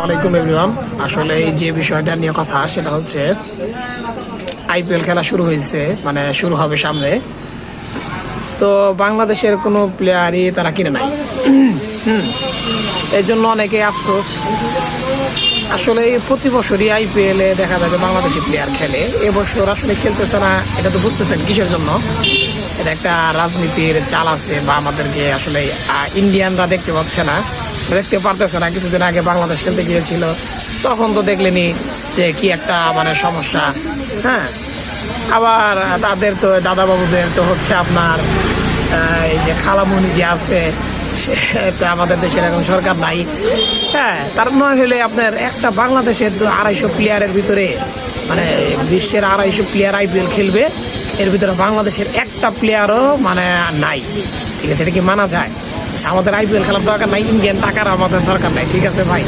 ওয়ালাইকুম এভরিওয়ান। আসলে এই যে বিষয়টা নিয়ে কথা সেটা হচ্ছে আইপিএল খেলা শুরু হয়েছে, মানে শুরু হবে সামনে। তো বাংলাদেশের কোনো প্লেয়ারই তারা কিনে নাই। এই জন্য অনেকে আফসোস। আসলে প্রতি বছরই আইপিএল এ দেখা যায় যে বাংলাদেশি প্লেয়ার খেলে, এবছর আসলে খেলতেছে না। এটা তো বুঝতেছেন কিসের জন্য। এটা একটা রাজনীতির চাল আছে, বা আমাদেরকে আসলে ইন্ডিয়ানরা দেখতে পাচ্ছে না, দেখতে পারতেছে না। কিছুদিন আগে বাংলাদেশ খেলতে গিয়েছিল, তখন তো দেখলেনি যে কি একটা মানে সমস্যা। হ্যাঁ, আবার তাদের তো দাদা বাবুদের তো হচ্ছে আপনার এই যে খালামণি যে আছে, সে আমাদের দেশের এখন সরকার নাই। হ্যাঁ, তার নয় হলে আপনার একটা বাংলাদেশের 250 প্লেয়ারের ভিতরে, মানে বিশ্বের 250 প্লেয়ার আইপিএল খেলবে, এর ভিতরে বাংলাদেশের একটা প্লেয়ারও মানে নাই। ঠিক আছে, এটা কি মানা যায়? আমাদের আইপিএল খেলার দরকার নাই, ইন্ডিয়ান টাকার আমাদের দরকার নাই। ঠিক আছে ভাই।